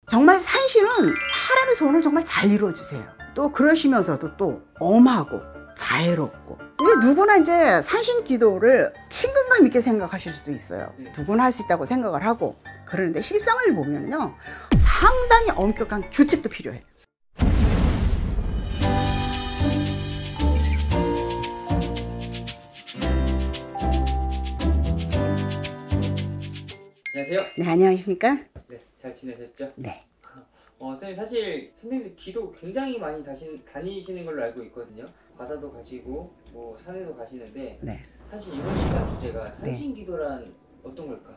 정말 산신은 사람의 소원을 정말 잘 이루어주세요. 또 그러시면서도 또 엄하고 자애롭고. 이제 누구나 이제 산신 기도를 친근감 있게 생각하실 수도 있어요. 누구나 할 수 있다고 생각을 하고. 그러는데 실상을 보면요, 상당히 엄격한 규칙도 필요해요. 안녕하세요. 네, 안녕하십니까? 네, 잘 지내셨죠? 네. 선생님, 사실 선생님들 기도 굉장히 많이 다니시는 걸로 알고 있거든요. 바다도 가시고 뭐 산에도 가시는데, 네. 사실 이번 시간 주제가 산신기도란 어떤 걸까?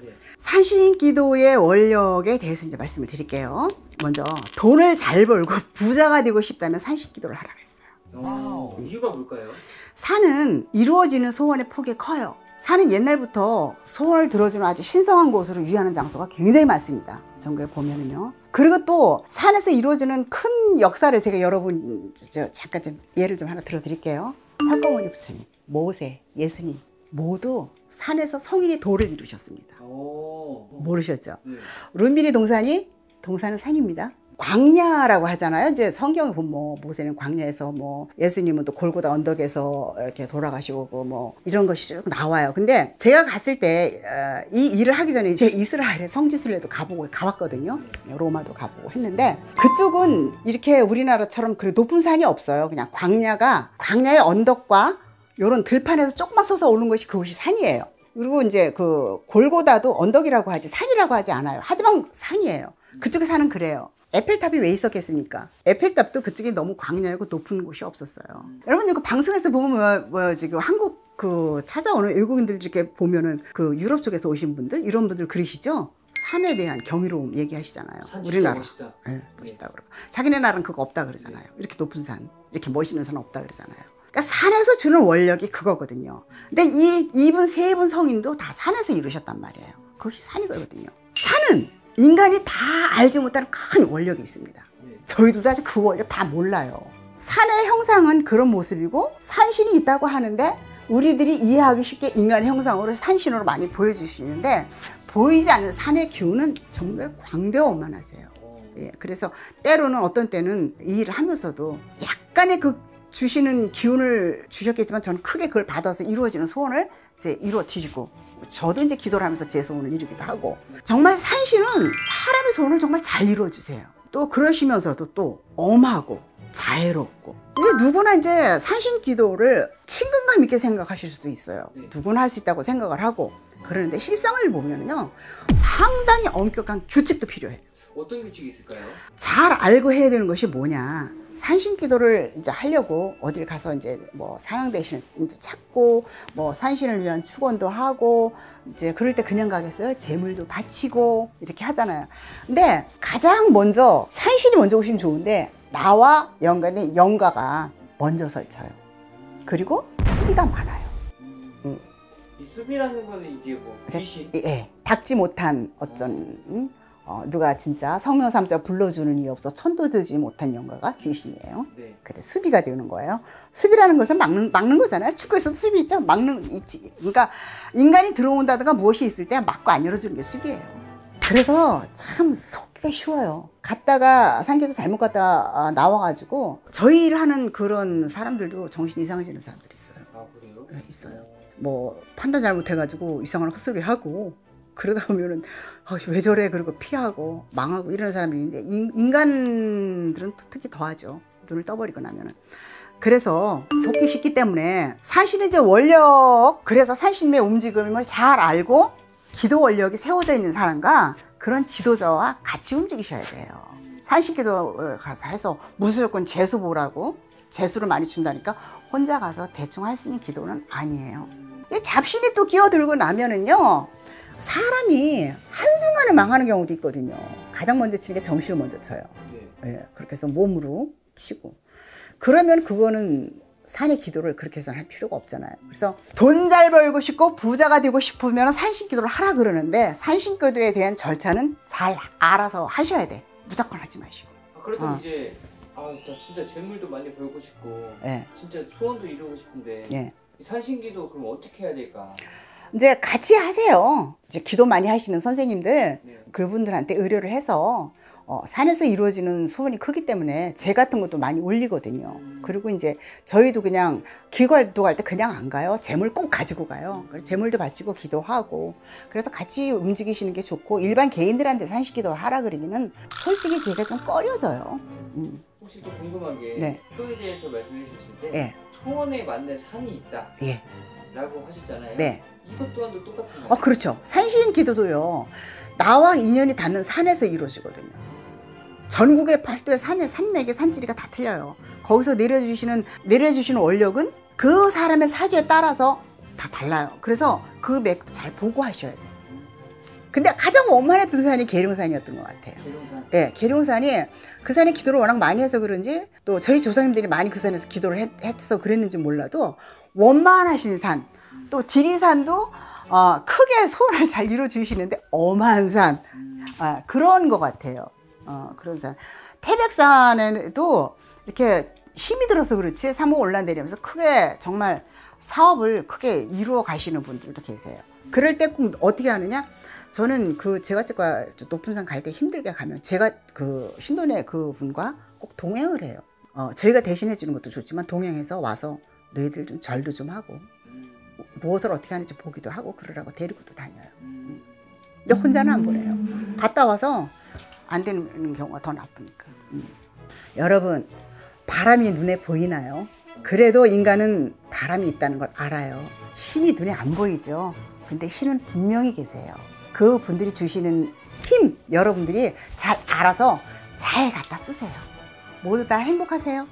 네. 산신기도의 원력에 대해서 이제 말씀을 드릴게요. 먼저 돈을 잘 벌고 부자가 되고 싶다면 산신기도를 하라 그랬어요. 이유가 뭘까요? 산은 이루어지는 소원의 폭이 커요. 산은 옛날부터 소원을 들어주는 아주 신성한 곳으로 유의하는 장소가 굉장히 많습니다. 전국에 보면은요. 그리고 또 산에서 이루어지는 큰 역사를 제가 여러분 잠깐 좀 예를 좀 하나 들어드릴게요. 석가모니 부처님, 모세, 예수님 모두 산에서 성인이 도를 이루셨습니다. 모르셨죠? 룬빈이 동산은 산입니다. 광야라고 하잖아요. 이제 성경에 보면 뭐 모세는 광야에서, 뭐 예수님은 또 골고다 언덕에서 이렇게 돌아가시고 뭐 이런 것이 쭉 나와요. 근데 제가 갔을 때 이 일을 하기 전에 이제 이스라엘의 성지순례도 가봤거든요. 로마도 가보고 했는데, 그쪽은 이렇게 우리나라처럼 그렇게 높은 산이 없어요. 그냥 광야의 언덕과 요런 들판에서 조금만 서서 오는 것이 그곳이 산이에요. 그리고 이제 그 골고다도 언덕이라고 하지 산이라고 하지 않아요. 하지만 산이에요. 그쪽에 사는 그래요. 에펠탑이 왜 있었겠습니까? 에펠탑도 그쪽에 너무 광야이고 높은 곳이 없었어요. 여러분, 이거 방송에서 보면 지금 한국 찾아오는 외국인들 이렇게 보면은 그 유럽 쪽에서 오신 분들, 이런 분들 그러시죠? 산에 대한 경이로움 얘기하시잖아요. 우리나라. 멋있다. 네, 멋있다 그러고. 자기네 나라는 그거 없다 그러잖아요. 이렇게 높은 산, 이렇게 멋있는 산 없다 그러잖아요. 그러니까 산에서 주는 원력이 그거거든요. 근데 이분 세 분 성인도 다 산에서 이루셨단 말이에요. 그것이 산이거든요. 산은 인간이 다 알지 못하는 큰 원력이 있습니다. 저희도 아직 그 원력 다 몰라요. 산의 형상은 그런 모습이고 산신이 있다고 하는데, 우리들이 이해하기 쉽게 인간의 형상으로 산신으로 많이 보여주시는데, 보이지 않는 산의 기운은 정말 광대어만하세요. 그래서 때로는 어떤 때는 이 일을 하면서도 약간의 그 주시는 기운을 주셨겠지만, 저는 크게 그걸 받아서 이루어지는 소원을 이제 이루어 드리고, 저도 이제 기도를 하면서 제 소원을 이루기도 하고. 정말 산신은 사람의 소원을 정말 잘 이루어주세요. 또 그러시면서도 또 엄하고 자애롭고. 이제 누구나 이제 산신 기도를 친근감 있게 생각하실 수도 있어요. 누구나 할 수 있다고 생각을 하고. 그러는데 실상을 보면요, 상당히 엄격한 규칙도 필요해요. 어떤 규칙이 있을까요? 잘 알고 해야 되는 것이 뭐냐. 산신 기도를 이제 하려고 어딜 가서 이제 뭐 산왕 대신을 찾고, 뭐 산신을 위한 축원도 하고, 이제 그럴 때 그냥 가겠어요? 재물도 바치고 이렇게 하잖아요. 근데 가장 먼저 산신이 먼저 오시면 좋은데, 나와 연간의 영가가 먼저 설쳐요. 그리고 수비가 많아요. 이 수비라는 거는 이게 뭐 귀신? 예, 닦지 못한 어쩐 누가 진짜 성명 삼자 불러주는 이유 없어 천도되지 못한 영가가 귀신이에요. 그래, 수비가 되는 거예요. 수비라는 것은 막는 거잖아요. 축구에서도 수비 있죠. 있지. 그러니까 인간이 들어온다든가 무엇이 있을 때 막고 안 열어주는 게 수비예요. 그래서 참 속기가 쉬워요. 갔다가 산기도 잘못 갔다 나와가지고 저희 일 하는 그런 사람들도 정신 이상해지는 사람들이 있어요. 아, 그래요? 네, 있어요. 뭐 판단 잘못해가지고 이상한 헛소리하고, 그러다 보면은 왜 저래 그러고 피하고 망하고 이러는 사람들이 있는데, 인간들은 특히 더하죠. 눈을 떠버리고 나면은. 그래서 속기 쉽기 때문에 산신의 이제 원력, 그래서 산신의 움직임을 잘 알고 기도 원력이 세워져 있는 사람과 그런 지도자와 같이 움직이셔야 돼요. 산신기도 가서 해서 무조건 재수 보라고 재수를 많이 준다니까 혼자 가서 대충 할 수 있는 기도는 아니에요. 잡신이 또 끼어들고 나면은요, 사람이 한순간에 망하는 경우도 있거든요. 가장 먼저 치는 게 정신을 먼저 쳐요. 그렇게 해서 몸으로 치고. 그러면 그거는 산의 기도를 그렇게 해서는 할 필요가 없잖아요. 그래서 돈 잘 벌고 싶고 부자가 되고 싶으면 산신 기도를 하라 그러는데, 산신 기도에 대한 절차는 잘 알아서 하셔야 돼. 무조건 하지 마시고. 그래도 이제 나 진짜 재물도 많이 벌고 싶고 진짜 소원도 이루고 싶은데 산신기도 그럼 어떻게 해야 될까? 이제 같이 하세요. 이제 기도 많이 하시는 선생님들, 네. 그분들한테 의뢰를 해서 산에서 이루어지는 소원이 크기 때문에 재 같은 것도 많이 올리거든요. 그리고 이제 저희도 그냥 기도할 때 그냥 안 가요. 재물 꼭 가지고 가요. 그래서 재물도 바치고 기도하고. 그래서 같이 움직이시는 게 좋고, 일반 개인들한테 산시기도 하라 그러기는 솔직히 제가 좀 꺼려져요. 혹시 또 궁금한 게 네. 기도에 대해서 말씀해 주실 때 예. 소원에 맞는 산이 있다 예. 라고 하셨잖아요. 네. 이것 또한도 똑같은가요? 그렇죠. 산시인 기도도요. 나와 인연이 닿는 산에서 이루어지거든요. 전국의 팔도의 산맥의 산지리가 다 틀려요. 거기서 내려주시는 원력은 그 사람의 사주에 따라서 다 달라요. 그래서 그 맥도 잘 보고 하셔야 돼요. 근데 가장 원만했던 산이 계룡산이었던 것 같아요. 계룡산. 네, 계룡산이 그 산에 기도를 워낙 많이 해서 그런지, 또 저희 조상님들이 많이 그 산에서 기도를 해서 그랬는지 몰라도 원만하신 산, 또 지리산도 크게 소원을 잘 이루어주시는데 어마한 산, 그런 것 같아요. 그런 산. 태백산에도 이렇게 힘이 들어서 그렇지 산목 올라내리면서 크게 정말 사업을 크게 이루어 가시는 분들도 계세요. 그럴 때 꼭 어떻게 하느냐? 저는 그 제과제과 높은 산 갈 때 힘들게 가면 제가 그 신도내 그 분과 꼭 동행을 해요. 저희가 대신해 주는 것도 좋지만 동행해서 와서 너희들 좀 절도 좀 하고 무엇을 어떻게 하는지 보기도 하고 그러라고 데리고도 다녀요. 근데 혼자는 안 보내요. 갔다 와서 안 되는 경우가 더 나쁘니까. 여러분, 바람이 눈에 보이나요? 그래도 인간은 바람이 있다는 걸 알아요. 신이 눈에 안 보이죠. 근데 신은 분명히 계세요. 그 분들이 주시는 힘, 여러분들이 잘 알아서 잘 갖다 쓰세요. 모두 다 행복하세요.